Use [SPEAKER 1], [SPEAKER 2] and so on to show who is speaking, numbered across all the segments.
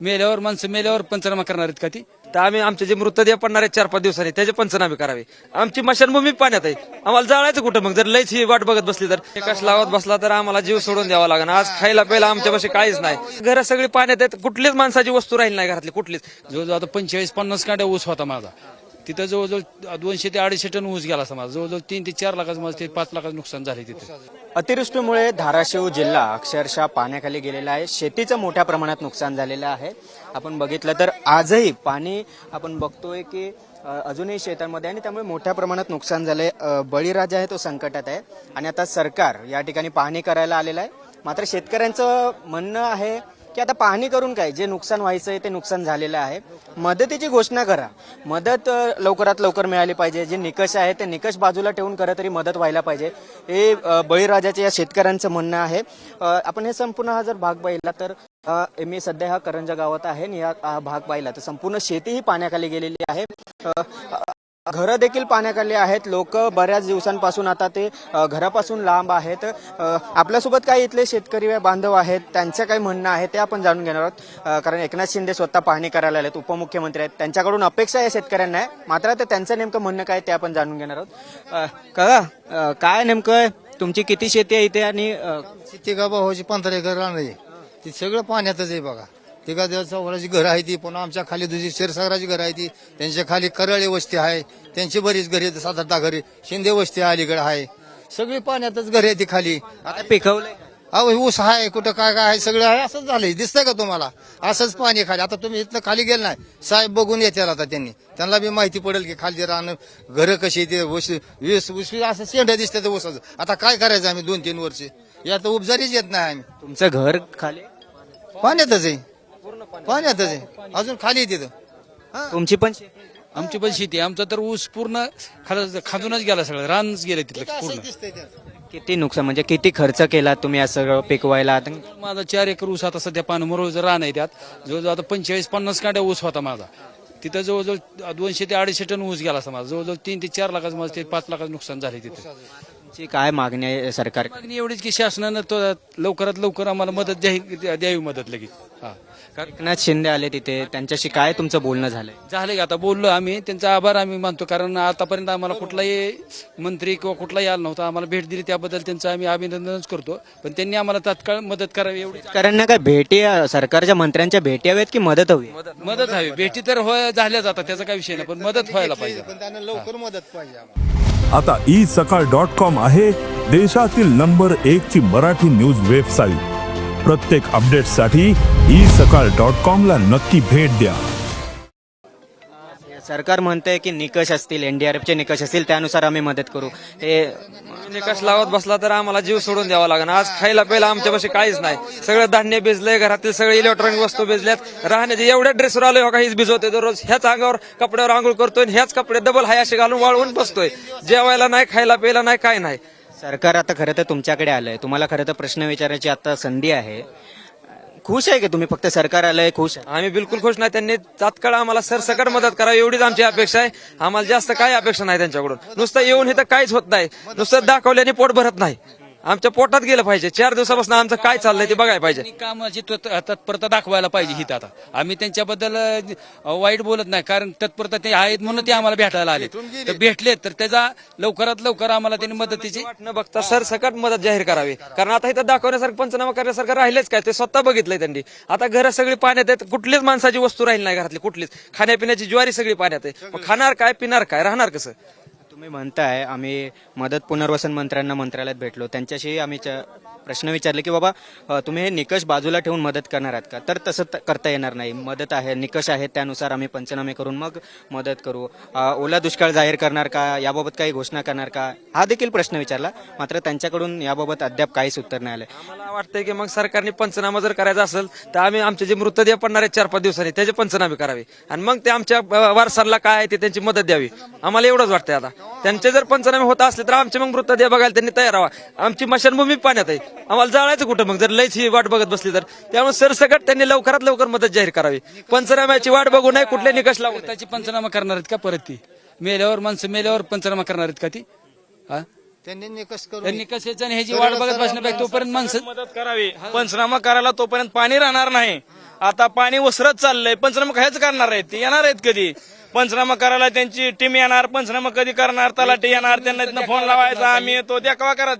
[SPEAKER 1] मेल्यावर माणसं मेल्यावर पंचनामा करणार आहेत का ती? तर आम्ही आमचे जे मृतदेह पडणार आहेत 4-5 दिवसांनी त्याचे पंचनामे करावे. आमची मशानभूमी पाण्यात आहे, आम्हाला जाळायचं कुठं मग? जर लयच ही वाट बघत बसली तर एकाच लावत बसला तर आम्हाला जीव सोडून द्यावा लागणार. आज खायला प्यायला आमच्यापाशी काहीच नाही, घरं सगळी पाण्यात आहेत, कुठलीच माणसाची वस्तू राहील नाही घरातली कुठलीच. जवळजवळ आता 45-50 कांड्या ऊस होता माझा, तिथं जवळजवळ 200 ते 250 टन ऊस गेला समाज. जवळजवळ 3 ते 4 लाखाचं माझं ते 5 लाखाचं नुकसान झाले तिथे.
[SPEAKER 2] अतिवृष्टीमुळे धाराशिव जिल्हा अक्षरशः पाण्याखाली गेलेला आहे. शेतीचं मोठ्या प्रमाणात नुकसान झालेलं आहे. आपण बघितलं तर आजही पाणी आपण बघतोय की अजूनही शेतांमध्ये, आणि त्यामुळे मोठ्या प्रमाणात नुकसान झालंय. बळीराजा आहे तो संकटात आहे आणि आता सरकार या ठिकाणी पाहणी करायला आलेलं आहे. मात्र शेतकऱ्यांचं म्हणणं आहे की आता पाहणी करून काय, जे नुकसान व्हायचं आहे ते नुकसान झालेलं आहे. मदतीची घोषणा करा, मदत लवकरात लवकर मिळाली पाहिजे. जे निकष आहे ते निकष बाजूला ठेवून खरं तरी मदत व्हायला पाहिजे, हे बळीराजाचे या शेतकऱ्यांचं म्हणणं आहे. आपण हे संपूर्ण हा जर भाग पाहिला तर मी सध्या हा करंजा गावात आहे आणि हा भाग पाहिला तर संपूर्ण शेती ही पाण्याखाली गेलेली आहे. घरं देखील पाण्याखाली आहेत. लोक बऱ्याच दिवसांपासून आता ते घरापासून लांब आहेत. आपल्यासोबत काही इथले शेतकरी बांधव आहेत, त्यांचं काही म्हणणं आहे ते आपण जाणून घेणार आहोत. कारण एकनाथ शिंदे स्वतः पाहणी करायला आलेत, उपमुख्यमंत्री आहेत, त्यांच्याकडून अपेक्षा आहे शेतकऱ्यांना आहे. मात्र ते त्यांचं नेमकं म्हणणं काय ते आपण जाणून घेणार आहोत. काका, काय नेमकं तुमची किती शेती आहे इथे? आणि
[SPEAKER 3] शेती का भावाची 15 एकर रान आहे, ती सगळं पाण्यातच आहे बघा. तिघा चौघाची घरं आहे ती, पुन्हा आमच्या खाली दुसरी क्षीरसागराची घरं आहे ती, त्यांच्या खाली करळे वस्ती आहे, त्यांची बरीच घरी 7-8 घरी, शिंदे वस्ती अलीकडे आहे, सगळी पाण्यातच घरं आहे ती खाली.
[SPEAKER 2] आता पिकवलंय
[SPEAKER 3] अहो ऊस आहे, कुठं काय काय आहे, सगळं आहे. असंच झालंय, दिसतंय का तुम्हाला? असंच पाणी खाली. आता तुम्ही इथनं खाली गेल नाही, साहेब बघून येतील आता, त्यांना बी माहिती पडेल की खाली राहणं घरं कशी ते वीस असं शेंड्या दिसतात ऊसाचं. आता काय करायचं आम्ही 2-3 वर्ष? यात उपजारीच येत नाही आम्ही.
[SPEAKER 2] तुमचं घर खाली
[SPEAKER 3] पाण्यातच आहे, पाण्यातच आहे, अजून खाली आहे तिथं.
[SPEAKER 2] तुमची पण शेती?
[SPEAKER 1] आमची पण शेती, आमचा तर ऊस पूर्ण खाजूनच गेला, सगळं रानच गेलं तिथलं पूर्ण.
[SPEAKER 3] दिसतंय त्यात.
[SPEAKER 2] किती नुकसान, म्हणजे किती खर्च केला तुम्ही असं सगळं पिकवायला? आता
[SPEAKER 1] माझा 4 एकर ऊस आता सध्या पानमरोळचं रान आहे, त्यात जवळजवळ आता 45-50 कांड्या ऊस होता माझा, तिथं जवळजवळ 200 ते 250 टन ऊस गेला समाज. जवळजवळ 3 ते 4 लाखाचं माझं ते 5 लाखाचं नुकसान झाले तिथे.
[SPEAKER 2] तुमची काय मागणी आहे सरकार?
[SPEAKER 1] मागणी एवढीच की शासनानं तो लवकरात लवकर आम्हाला मदत द्यावी मदत लगेच. हा, कारण
[SPEAKER 2] एकनाथ शिंदे आले तिथे, त्यांच्याशी काय तुमचं बोलणं झालंय?
[SPEAKER 1] झालं की आता बोललो आम्ही, त्यांचा आभार आम्ही मानतो, कारण आतापर्यंत आम्हाला कुठलाही मंत्री किंवा कुठलाही आला नव्हता, आम्हाला भेट दिली त्याबद्दल त्यांचं आम्ही अभिनंदनच करतो. पण त्यांनी आम्हाला तात्काळ मदत करावी एवढी.
[SPEAKER 2] कारण काय भेटी, सरकारच्या मंत्र्यांच्या भेटी हव्यात की मदत हवी?
[SPEAKER 1] मदत हवी. भेटी तर झाल्याच आता, त्याचा काही विषय नाही, पण मदत व्हायला पाहिजे.
[SPEAKER 3] पण त्यांना लवकर मदत पाहिजे आम्हाला.
[SPEAKER 4] आता isakal.com आहे देशातील नंबर 1 ची मराठी न्यूज वेबसाईट. प्रत्येक अपडेटसाठी isakal.com ला नक्की भेट द्या.
[SPEAKER 2] सरकार म्हणतंय की निकष असतील, एनडीआरएफचे निकष असतील, त्यानुसार आम्ही मदत करू. हे
[SPEAKER 1] निकष लावत बसला तर आम्हाला जीव सोडून द्यावा लागणार. आज खायला प्यायला आमच्यापाशी काहीच नाही, सगळं धान्य भिजलंय, घरातील सगळे इलेक्ट्रॉनिक वस्तू भिजल्यात, राहण्याचे एवढ्या ड्रेसवर आलोय हो, काहीच भिजवतोय दररोज. ह्याच अंगावर कपड्यावर आंघोळ करतोय, ह्याच कपडे डबल हाय असे घालून वाळवून बसतोय. जेवायला नाही, खायला प्यायला नाही, काय नाही.
[SPEAKER 2] सरकार आता खरं तर तुमच्याकडे आलंय, तुम्हाला खरं तर प्रश्न विचारायची आता संधी आहे. खुश आहे की तुम्ही? फक्त सरकार आलंय खुश आहे?
[SPEAKER 1] आम्ही बिलकुल खुश नाही. त्यांनी तात्काळ आम्हाला सरसकट मदत करावी एवढीच आमची अपेक्षा आहे. आम्हाला जास्त काही अपेक्षा नाही त्यांच्याकडून. नुसतं येऊन इथं काहीच होत नाही, नुसतं दाखवल्याने पोट भरत नाही, आमच्या पोटात गेलं पाहिजे. 4 दिवसापासून आमचं काय चाललंय ते बघायला पाहिजे. कामाची तत्परता दाखवायला पाहिजे हित. आता आम्ही त्यांच्याबद्दल वाईट बोलत नाही, कारण तत्परता ते आहेत म्हणून ते आम्हाला भेटायला आले, तर भेटले तर त्याचा लवकरात लवकर आम्हाला त्यांनी मदतीची वाट न बघता सरसकट मदत जाहीर करावी. कारण आता इथं दाखवण्यासारखं, पंचनामा करण्यासारखं राहिलेच काय, ते स्वतः बघितलंय त्यांनी. आता घरं सगळी पाण्यात आहेत, कुठलीच माणसाची वस्तू राहील नाही घरातली कुठलीच. खाण्यापिण्याची ज्वारी सगळी पाण्यात आहे, मग खाणार काय, पिणार काय, राहणार कसं?
[SPEAKER 2] तुम्ही म्हणताय आम्ही मदत पुनर्वसन मंत्र्यांना मंत्रालयात भेटलो, त्यांच्याशी आम्ही प्रश्न विचारले की बाबा तुम्ही हे निकष बाजूला ठेवून मदत करणार आहात का? तर तसं करता येणार नाही. मदत आहे, निकष आहेत, त्यानुसार आम्ही पंचनामे करून मग मदत करू. ओला दुष्काळ जाहीर करणार का, याबाबत काही घोषणा करणार का, हा देखील प्रश्न विचारला. मात्र त्यांच्याकडून याबाबत अद्याप काहीच उत्तर नाही आलं.
[SPEAKER 1] आम्हाला वाटतंय की मग सरकारने पंचनामा जर करायचा असेल तर आम्ही आमचे जे मृतदेह पडणार आहेत 4-5 दिवसांनी त्याचे पंचनामे करावे, आणि मग ते आमच्या वारसाला काय आहे ते त्यांची मदत द्यावी. आम्हाला एवढंच वाटतंय. आता त्यांचे जर पंचनामे होत असले तर आमचे मग मृतदेह बघायला त्यांनी तयार व्हावा. आमची मशानभूमी पाण्यात आहे, आम्हाला जाळायचं कुठं मग? जर लयच ही वाट बघत बसली तर. त्यामुळे सरसकट त्यांनी लवकरात लवकर मदत जाहीर करावी. पंचनाम्याची वाट बघू नये, कुठले निकष लावून त्याची पंचनामा करणार आहेत का? परत ती मेल्यावर माणसं मेल्यावर पंचनामा करणार आहेत का ती?
[SPEAKER 3] त्यांनी निकष करून
[SPEAKER 5] त्यांनी कशाचं आणि ह्याची वाट बघत बसण्यापेक्षा तोपर्यंत माणसं
[SPEAKER 6] मदत करावी. पंचनामा करायला तोपर्यंत पाणी राहणार नाही. आता पाणी ओसरत चाललंय. पंचनामा कायच करणार आहेत ते येणार आहेत कधी पंचनामा करायला त्यांची टीम येणार. पंचनामा कधी करणार तलाठी येणार. त्यांना तिथं फोन लावायचा आम्ही येतो देखावा करा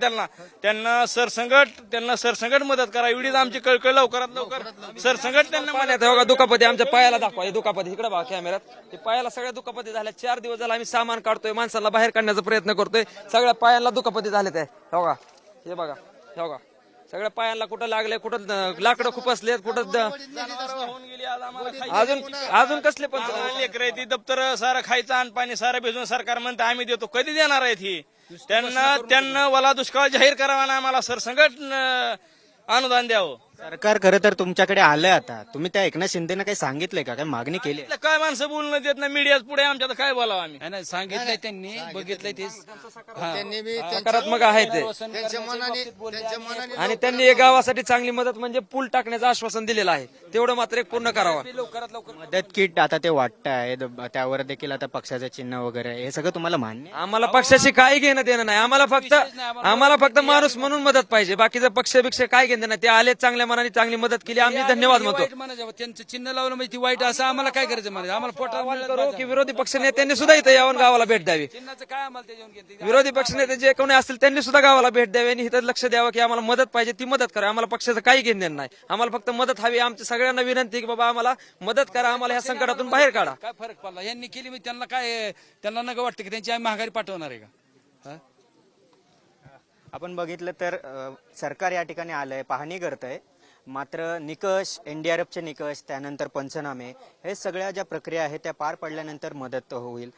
[SPEAKER 6] त्यांना सरसंगट मदत करा. एवढीच आमची कळकळ लवकरात लवकर सरसंगट त्यांना मदत.
[SPEAKER 1] पाण्यात बघा दुखापती आमच्या पायाला दाखवा. हे दुखापती इकडे बघा कॅमेऱ्यात. ते पायाला सगळ्या दुखापती झाल्या. 4 दिवस झाला आम्ही सामान काढतोय माणसाला बाहेर काढण्याचा प्रयत्न करतोय. सगळ्या पायांना दुखापती झाले ते बघा. हे बघा हे बघा सगळ्या पायांना कुठं लागले कुठं लाकडं खूप असले कुठं
[SPEAKER 6] होऊन गेली आज आम्हाला
[SPEAKER 1] अजून कसले पण
[SPEAKER 6] लेकर ती दप्तर सारं खायचं आणि पाणी सारं भिजून सरकार म्हणतं आम्ही देतो. कधी देणार आहेत ही त्यांना वाला दुष्काळ जाहीर करावा ना आम्हाला सरसंगट अनुदान द्यावं.
[SPEAKER 2] सरकार खरं तर तुमच्याकडे आलंय आता. तुम्ही त्या एकनाथ शिंदेना काही सांगितलंय का, काय मागणी केली आहे?
[SPEAKER 6] काय माणसं बोलणं देत नाही मीडियात पुढे आमच्या तर काय बोलावं आम्ही.
[SPEAKER 5] नाही सांगितलंय त्यांनी बघितलंय ते
[SPEAKER 3] त्यांनी बी
[SPEAKER 1] सकारात्मक आहे ते.
[SPEAKER 3] त्यांच्या मनाने
[SPEAKER 1] आणि त्यांनी या गावासाठी चांगली मदत म्हणजे पूल टाकण्याचं आश्वासन दिलेलं आहे. तेवढं मात्र एक पूर्ण करावं.
[SPEAKER 5] लवकरात लवकर
[SPEAKER 2] मदत किट आता ते वाटतंय त्यावर देखील आता पक्षाचं चिन्ह वगैरे हे सगळं तुम्हाला मान्य आहे?
[SPEAKER 1] आम्हाला पक्षाशी काही घेणं देणं नाही. आम्हाला फक्त माणूस म्हणून मदत पाहिजे. बाकीचं पक्षापेक्षा काय घेणं नाही. ते आले चांगल्या मनाने चांगली मदत केली आम्ही धन्यवाद म्हणतो.
[SPEAKER 5] वाईट म्हणायचं त्यांचं चिन्ह लावलं म्हणजे ती वाईट असं आम्हाला काय करायचं म्हणायचं. आम्हाला पोटावर
[SPEAKER 1] करू की विरोधी पक्ष नेत्यांनी सुद्धा इथं यावं गावाला भेट द्यावी.
[SPEAKER 5] चिन्हाचं काय आम्हाला त्याच्यावर घेते.
[SPEAKER 1] विरोधी पक्ष नेते जे कोणी असतील त्यांनी सुद्धा गावाला भेट द्यावी आणि इथं लक्ष द्यावं की आम्हाला मदत पाहिजे ती मदत करा. आम्हाला पक्षाचं काही घेणं देणं नाही. आम्हाला फक्त मदत हवी. आमच्या सगळ्यांना विनंती आहे की बाबा आम्हाला मदत करा. आम्हाला ह्या संकटातून बाहेर काढा.
[SPEAKER 5] काय फरक पडला यांनी केली म्हणजे त्यांना काय त्यांना नका वाटतं की त्यांची आम्ही महागारी पाठवणार आहे का.
[SPEAKER 2] आपण बघितलं तर सरकार या ठिकाणी आलंय, पाहणी करतंय. मात्र निकष, एनडीआरएफचे निकष, त्यानंतर पंचनामे हे सगळ्या ज्या प्रक्रिया आहेत त्या पार पडल्यानंतर मदत होईल,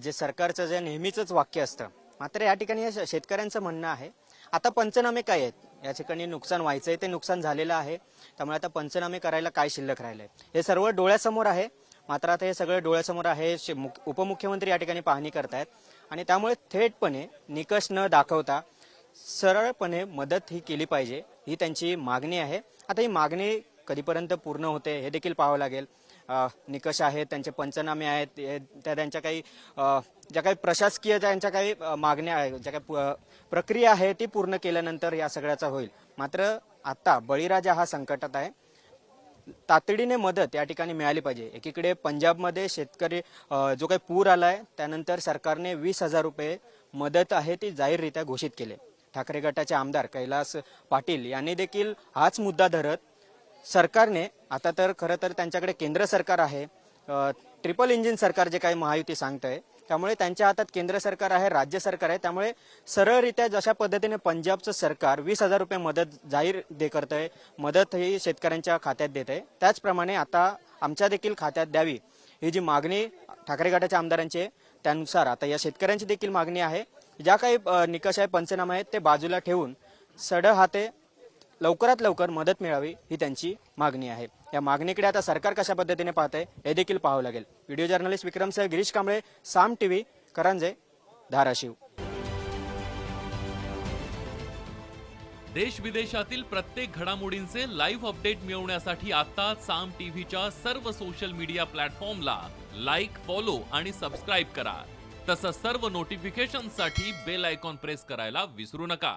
[SPEAKER 2] जे सरकारचं जे नेहमीचंच वाक्य असतं. मात्र या ठिकाणी हे शेतकऱ्यांचं म्हणणं आहे आता पंचनामे काय आहेत, या ठिकाणी नुकसान व्हायचंय ते नुकसान झालेलं आहे, त्यामुळे आता पंचनामे करायला काय शिल्लक राहिलंय हे सर्व डोळ्यासमोर आहे. मात्र आता हे सगळं डोळ्यासमोर आहे. उपमुख्यमंत्री या ठिकाणी पाहणी करतायत आणि त्यामुळे थेटपणे निकष न दाखवता सरळपणे मदत ही केली पाहिजे ही त्यांची मागणी आहे. आता ही मागणी कधीपर्यंत पूर्ण होते हे देखील पाहावं लागेल. निकष आहेत, त्यांचे पंचनामे आहेत, त्या त्यांच्या काही ज्या काही प्रशासकीय त्यांच्या काही मागण्या आहेत, ज्या काही प्रक्रिया आहे ती पूर्ण केल्यानंतर या सगळ्याचा होईल. मात्र आता बळीराजा हा संकटात आहे. तातडीने मदत या ठिकाणी मिळाली पाहिजे. एकीकडे पंजाबमध्ये शेतकरी जो काही पूर आलाय त्यानंतर सरकारने 20,000 रुपये मदत आहे ती जाहीररित्या घोषित केले. ठाकरे गटाचे आमदार कैलास पाटील यांनी देखील हाच मुद्दा धरत सरकारने आता तर खरं तर त्यांच्याकडे केंद्र सरकार आहे, ट्रिपल इंजिन सरकार जे काही महायुती सांगतंय, त्यामुळे त्यांच्या हातात केंद्र सरकार आहे, राज्य सरकार आहे. त्यामुळे सरळरित्या जशा पद्धतीने पंजाबचं सरकार 20,000 रुपये मदत जाहीर करतंय, मदत ही शेतकऱ्यांच्या खात्यात देत आहे, त्याचप्रमाणे आता आमच्या देखील खात्यात द्यावी ही जी मागणी ठाकरे गटाच्या आमदारांची आहे त्यानुसार आता या शेतकऱ्यांची देखील मागणी आहे. ज्या काही निकष आहे, पंचनामे आहेत ते बाजूला ठेवून सडळ हाते लवकरात लवकर मदत मिळावी ही त्यांची मागणी आहे. या मागणीकडे आता सरकार कशा पद्धतीने पाहतंय हे देखील पाहावं लागेल. व्हिडिओ जर्नलिस्ट विक्रमसह गिरीश कांबळे, साम टीव्ही, करंजे, धाराशिव.
[SPEAKER 7] देश विदेशातील प्रत्येक घडामोडींचे लाईव्ह अपडेट मिळवण्यासाठी आता साम टीव्हीच्या सर्व सोशल मीडिया प्लॅटफॉर्मला लाईक, फॉलो आणि सबस्क्राईब करा. तसंच सर्व नोटिफिकेशनसाठी बेल आयकॉन प्रेस करायला विसरू नका.